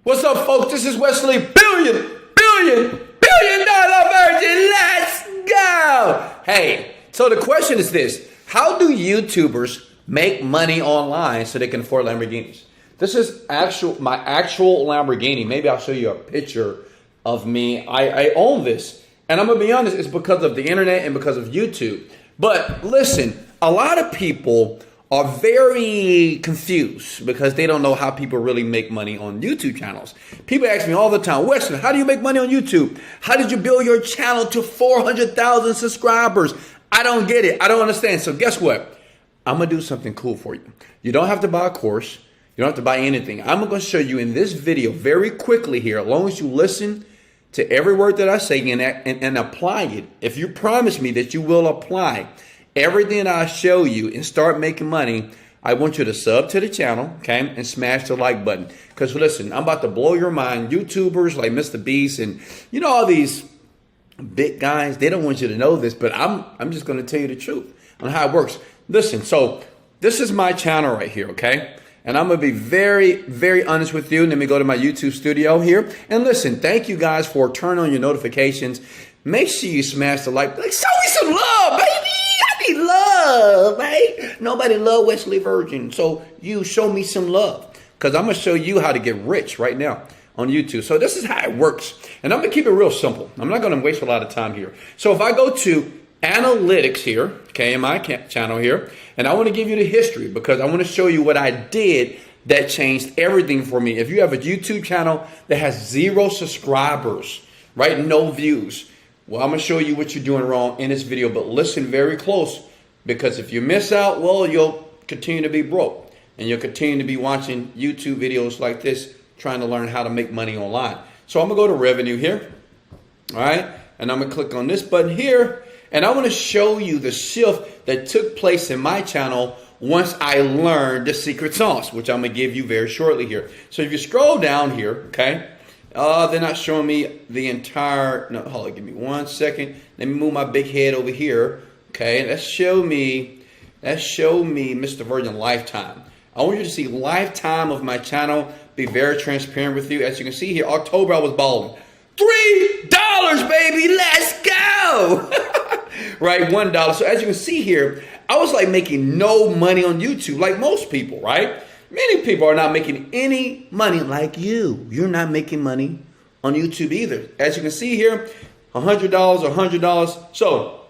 What's up, folks? This is Wesley Billion Dollar Virgin. Let's go. Hey, so the question is this. How do YouTubers make money online so they can afford Lamborghinis? This is my actual Lamborghini. Maybe I'll show you a picture of me. I own this. And I'm going to be honest, it's because of the internet and because of YouTube. But listen, a lot of people are very confused because they don't know how people really make money on YouTube channels. People ask me all the time, Wesley, how do you make money on YouTube? How did you build your channel to 400,000 subscribers? I don't get it. I don't understand. So guess what? I'm going to do something cool for you. You don't have to buy a course. You don't have to buy anything. I'm going to show you in this video very quickly here, as long as you listen to every word that I say and apply it. If you promise me that you will apply everything I show you and start making money, I want you to sub to the channel, okay, and smash the like button. Because listen, I'm about to blow your mind. YouTubers like Mr. Beast and you know all these big guys, they don't want you to know this, but I'm just going to tell you the truth on how it works. Listen, so this is my channel right here, okay? And I'm going to be very, very honest with you. Let me go to my YouTube studio here. And listen, thank you guys for turning on your notifications. Make sure you smash the like. Like, show me some love, baby. I need love, right? Nobody love Wesley Virgin. So you show me some love. Because I'm going to show you how to get rich right now on YouTube. So this is how it works. And I'm going to keep it real simple. I'm not going to waste a lot of time here. So if I go to analytics here, okay, in my channel here, and I want to give you the history because I want to show you what I did that changed everything for me. If you have a YouTube channel that has 0 subscribers, right, no views, well, I'm going to show you what you're doing wrong in this video, but listen very close because if you miss out, well, you'll continue to be broke and you'll continue to be watching YouTube videos like this trying to learn how to make money online. So I'm going to go to revenue here, all right, and I'm going to click on this button here. And I want to show you the shift that took place in my channel once I learned the secret sauce, which I'm going to give you very shortly here. So if you scroll down here, okay, they're not showing me the entire, no, hold on, give me 1 second. Let me move my big head over here. Okay, let's show me Mr. Virgin lifetime. I want you to see lifetime of my channel, be very transparent with you. As you can see here, October I was balling. $3, baby, let's go. Right, $1. So as you can see here, I was like making no money on YouTube like most people, right? Many people are not making any money like you. You're not making money on YouTube either. As you can see here, $100, $100. So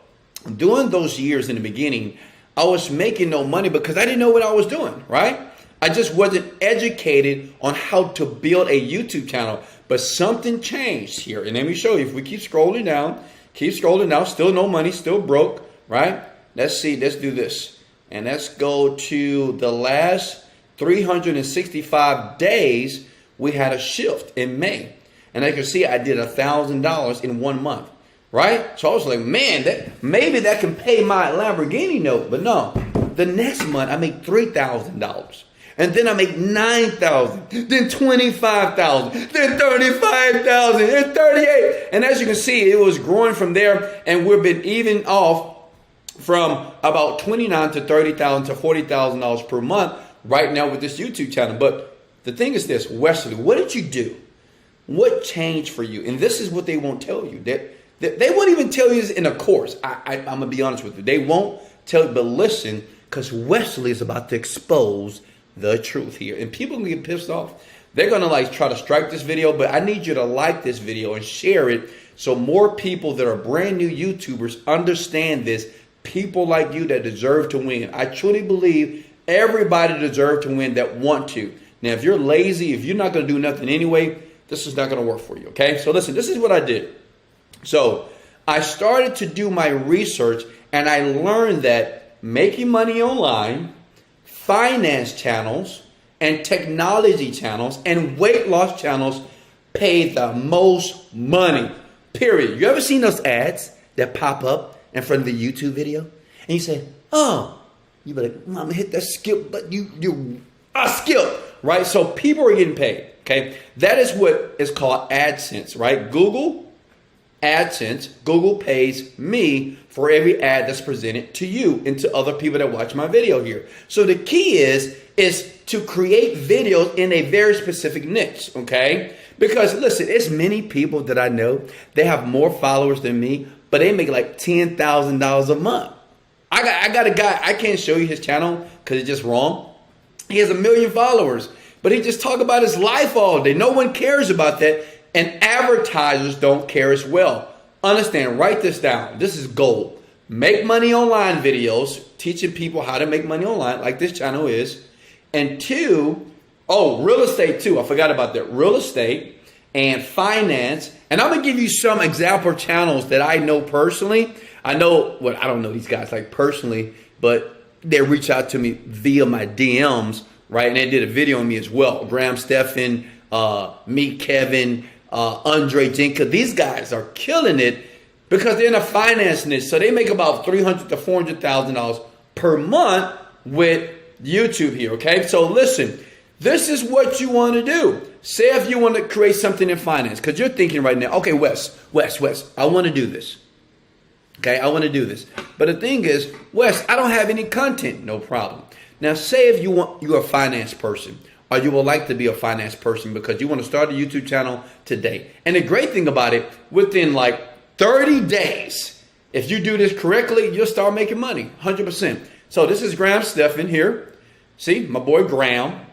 during those years in the beginning, I was making no money because I didn't know what I was doing, right? I just wasn't educated on how to build a YouTube channel. But something changed here. And let me show you. If we keep scrolling down, still no money, still broke, right? Let's see, let's do this. And let's go to the last 365 days, we had a shift in May. And as you can see, I did $1,000 in 1 month, right? So I was like, man, maybe that can pay my Lamborghini note. But no, the next month I make $3,000. And then I make $9,000, then $25,000, then $35,000, then $38,000. And as you can see, it was growing from there. And we've been even off from about $29,000 to $30,000 to $40,000 per month right now with this YouTube channel. But the thing is this, Wesley, what did you do? What changed for you? And this is what they won't tell you. They won't even tell you this in a course. I'm going to be honest with you. They won't tell you, but listen, because Wesley is about to expose the truth here. And people can get pissed off. They're going to like try to strike this video, but I need you to like this video and share it so more people that are brand new YouTubers understand this. People like you that deserve to win. I truly believe everybody deserves to win that want to. Now, if you're lazy, if you're not going to do nothing anyway, this is not going to work for you, okay? So listen, this is what I did. So I started to do my research and I learned that making money online, finance channels, and technology channels, and weight loss channels pay the most money, period. You ever seen those ads that pop up in front of the YouTube video? And you say, oh, you be like, I'm gonna hit that skip, but I skip, right? So people are getting paid, okay? That is what is called AdSense, right? Google AdSense, Google pays me for every ad that's presented to you and to other people that watch my video here. So the key is to create videos in a very specific niche, okay? Because listen, it's many people that I know, they have more followers than me, but they make like $10,000 a month. I got a guy, I can't show you his channel because it's just wrong. He has 1 million followers, but he just talk about his life all day. No one cares about that. And advertisers don't care as well. Understand, write this down. This is gold. Make money online videos, teaching people how to make money online, like this channel is. And 2, real estate too. I forgot about that. Real estate and finance. And I'm going to give you some example channels that I know personally. I don't know these guys like personally, but they reach out to me via my DMs, right? And they did a video on me as well. Graham Stephan, me, Kevin, Andre Jenka. These guys are killing it because they're in a finance niche. So they make about $300,000 to $400,000 per month with YouTube here. Okay. So listen, this is what you want to do. Say if you want to create something in finance, because you're thinking right now, okay, Wes, I want to do this. Okay. I want to do this. But the thing is, Wes, I don't have any content. No problem. Now say if you're a finance person, or you would like to be a finance person because you want to start a YouTube channel today. And the great thing about it, within like 30 days, if you do this correctly, you'll start making money, 100%. So this is Graham Stephan here. See, my boy Graham.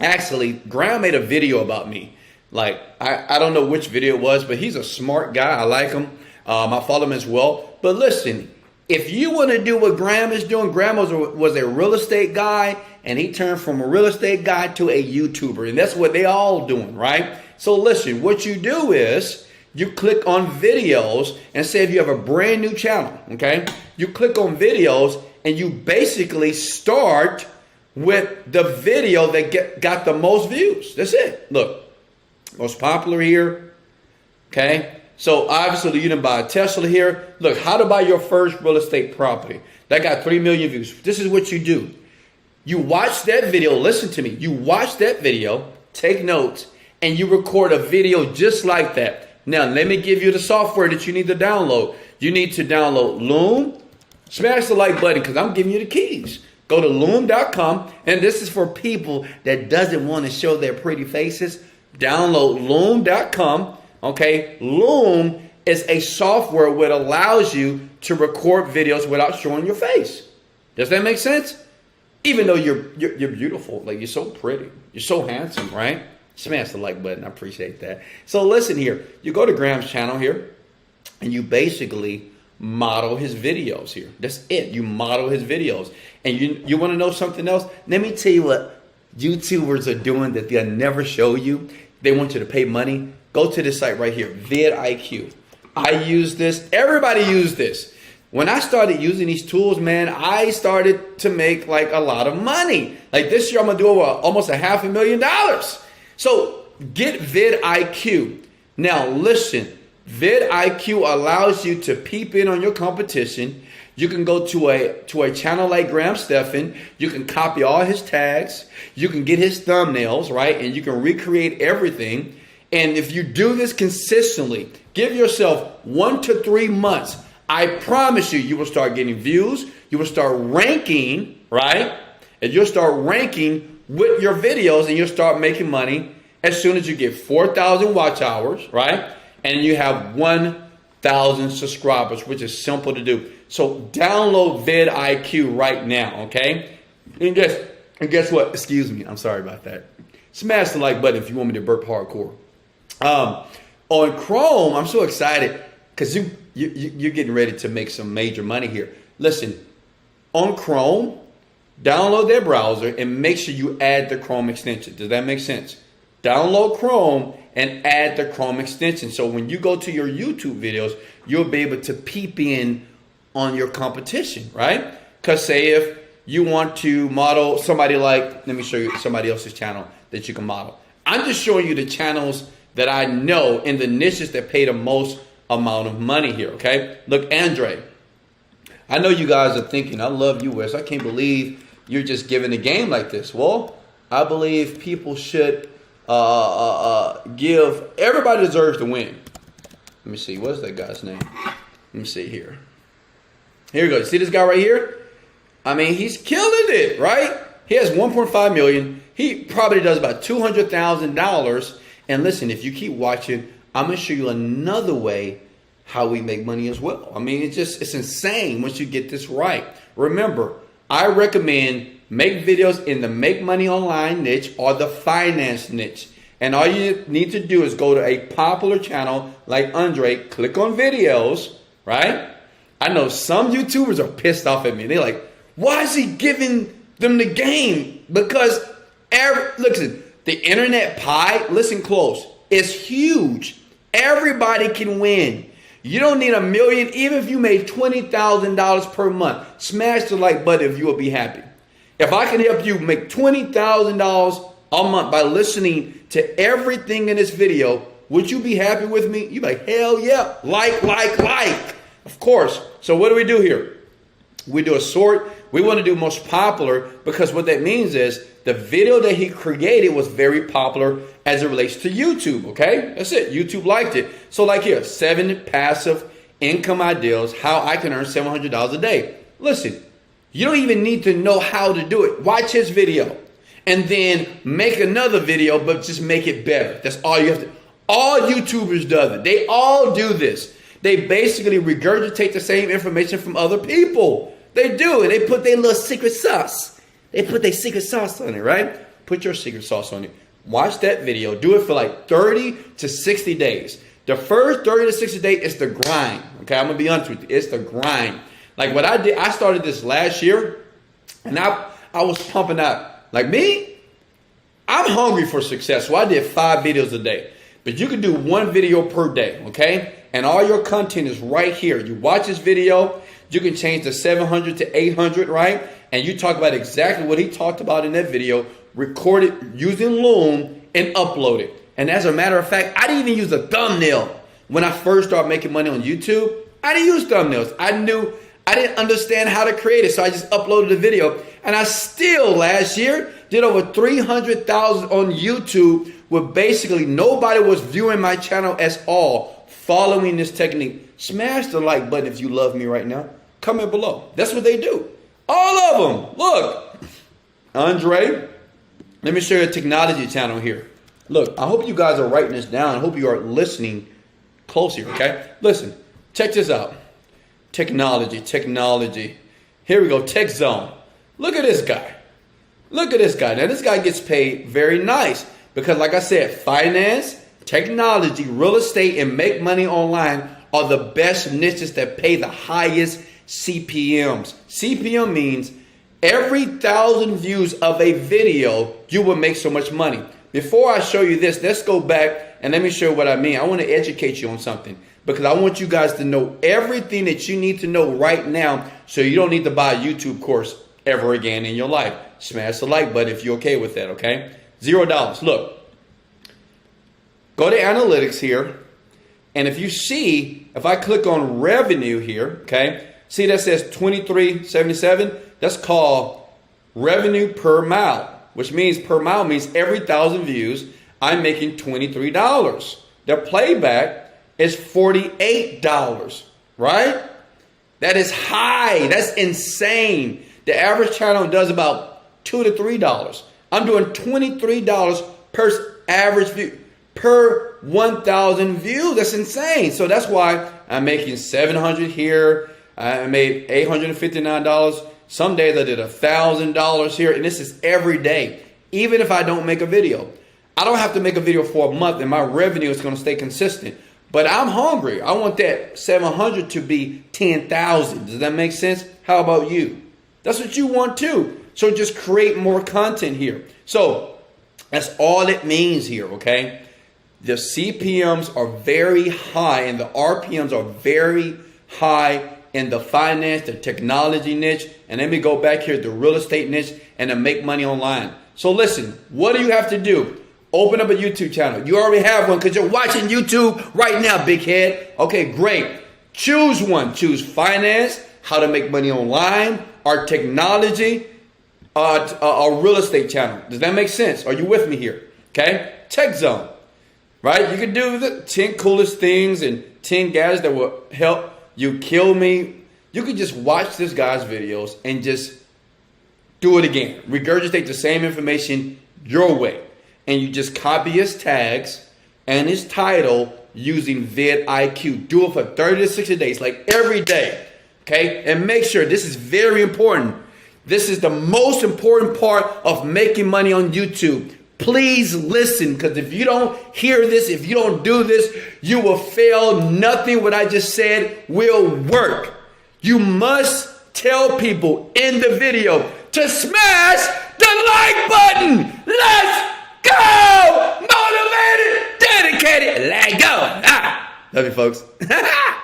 Actually, Graham made a video about me. Like, I don't know which video it was, but he's a smart guy. I like him. I follow him as well. But listen, if you want to do what Graham is doing, Graham was a real estate guy, and he turned from a real estate guy to a YouTuber. And that's what they all doing, right? So listen, what you do is you click on videos and say if you have a brand new channel, okay? You click on videos and you basically start with the video that got the most views. That's it. Look, most popular here, okay? So obviously you didn't buy a Tesla here. Look, how to buy your first real estate property. That got 3 million views. This is what you do. You watch that video, listen to me. You watch that video, take notes, and you record a video just like that. Now, let me give you the software that you need to download. You need to download Loom. Smash the like button because I'm giving you the keys. Go to loom.com, and this is for people that doesn't want to show their pretty faces. Download loom.com. Okay, Loom is a software that allows you to record videos without showing your face. Does that make sense? Even though you're beautiful, like you're so pretty, you're so handsome, right? Smash the like button. I appreciate that. So listen here, you go to Graham's channel here, and you basically model his videos here. That's it. You model his videos, and you want to know something else? Let me tell you what YouTubers are doing that they'll never show you. They want you to pay money. Go to this site right here, vidIQ. I use this. Everybody use this. When I started using these tools, man, I started to make like a lot of money. Like this year, I'm going to do almost $500,000. So get vidIQ. Now listen, vidIQ allows you to peep in on your competition. You can go to a channel like Graham Stephan. You can copy all his tags. You can get his thumbnails, right? And you can recreate everything. And if you do this consistently, give yourself 1 to 3 months. I promise you, you will start getting views. You will start ranking, right? And you'll start ranking with your videos, and you'll start making money as soon as you get 4,000 watch hours, right? And you have 1,000 subscribers, which is simple to do. So download vidIQ right now, okay? And guess what? Excuse me. I'm sorry about that. Smash the like button if you want me to burp hardcore. On Chrome, I'm so excited because you're getting ready to make some major money here. Listen, on Chrome, download their browser and make sure you add the Chrome extension. Does that make sense? Download Chrome and add the Chrome extension. So when you go to your YouTube videos, you'll be able to peep in on your competition, right? Because say if you want to model somebody like, let me show you somebody else's channel that you can model. I'm just showing you the channels that I know in the niches that pay the most amount of money here, okay? Look, Andre, I know you guys are thinking, I love you, Wes. I can't believe you're just giving a game like this. Well, I believe people should give, everybody deserves to win. Let me see. What's that guy's name? Let me see here. Here we go. See this guy right here? I mean, he's killing it, right? He has 1.5 million. He probably does about $200,000. And listen, if you keep watching, I'm going to show you another way how we make money as well. I mean, it's insane once you get this right. Remember, I recommend make videos in the make money online niche or the finance niche. And all you need to do is go to a popular channel like Andre, click on videos, right? I know some YouTubers are pissed off at me. They're like, why is he giving them the game? Because, listen, the internet pie, listen close, is huge. Everybody can win. You don't need $1 million, even if you made $20,000 per month. Smash the like button if you will be happy. If I can help you make $20,000 a month by listening to everything in this video, would you be happy with me? You'd be like, hell yeah, like. Of course. So what do we do here? We do a sort. We want to do most popular because what that means is the video that he created was very popular as it relates to YouTube, okay? That's it. YouTube liked it. So like here, 7 passive income ideas, how I can earn $700 a day. Listen, you don't even need to know how to do it. Watch his video and then make another video, but just make it better. That's all you have to. All YouTubers do it. They all do this. They basically regurgitate the same information from other people. They do, and they put their little secret sauce. They put their secret sauce on it, right? Put your secret sauce on it. Watch that video. Do it for like 30 to 60 days. The first 30 to 60 days is the grind. Okay, I'm going to be honest with you. It's the grind. Like what I did, I started this last year, and I was pumping out. Like me, I'm hungry for success, so I did 5 videos a day. But you can do 1 video per day, okay? And all your content is right here. You watch this video, you can change the 700 to 800, right? And you talk about exactly what he talked about in that video, record it using Loom, and upload it. And as a matter of fact, I didn't even use a thumbnail. When I first started making money on YouTube, I didn't use thumbnails. I didn't understand how to create it, so I just uploaded the video. And I still, last year, did over 300,000 on YouTube where basically nobody was viewing my channel at all, following this technique. Smash the like button if you love me right now. Comment below. That's what they do. All of them. Look. Andre, let me show you a technology channel here. Look, I hope you guys are writing this down. I hope you are listening closely, okay? Listen, check this out. Technology. Here we go, Tech Zone. Look at this guy. Look at this guy. Now, this guy gets paid very nice because, like I said, finance, technology, real estate, and make money online are the best niches that pay the highest CPMs. CPM means every 1,000 views of a video, you will make so much money. Before I show you this, let's go back and let me show you what I mean. I want to educate you on something because I want you guys to know everything that you need to know right now so you don't need to buy a YouTube course ever again in your life. Smash the like button if you're okay with that, okay? $0. Look, go to analytics here, and if you see, if I click on revenue here, okay, see that says 2377? That's called revenue per mile, which means per mile means every 1,000 views, I'm making $23. The playback is $48, right? That is high. That's insane. The average channel does about $2 to $3. I'm doing $23 per average view per 1,000 views. That's insane. So that's why I'm making $700 here. I made $859. Some days I did $1,000 here, and this is every day. Even if I don't make a video, I don't have to make a video for a month, and my revenue is going to stay consistent. But I'm hungry. I want that 700 to be 10,000. Does that make sense? How about you? That's what you want too. So just create more content here. So that's all it means here, okay? The CPMs are very high and the RPMs are very high in the finance, the technology niche. And let me go back here to the real estate niche and to make money online. So listen, what do you have to do? Open up a YouTube channel. You already have one because you're watching YouTube right now, big head. Okay, great. Choose one. Choose finance, how to make money online, or technology, a real estate channel. Does that make sense? Are you with me here? Okay. Tech Zone. right? You can do the 10 coolest things and 10 guys that will help you kill me. You can just watch this guy's videos and just do it again. Regurgitate the same information your way. And you just copy his tags and his title using vidIQ. Do it for 30 to 60 days, like every day. Okay? And make sure, this is very important. This is the most important part of making money on YouTube. Please listen, because if you don't hear this, if you don't do this, you will fail. Nothing what I just said will work. You must tell people in the video to smash the like button. Let's go! Motivated, dedicated, let go. Love you, folks.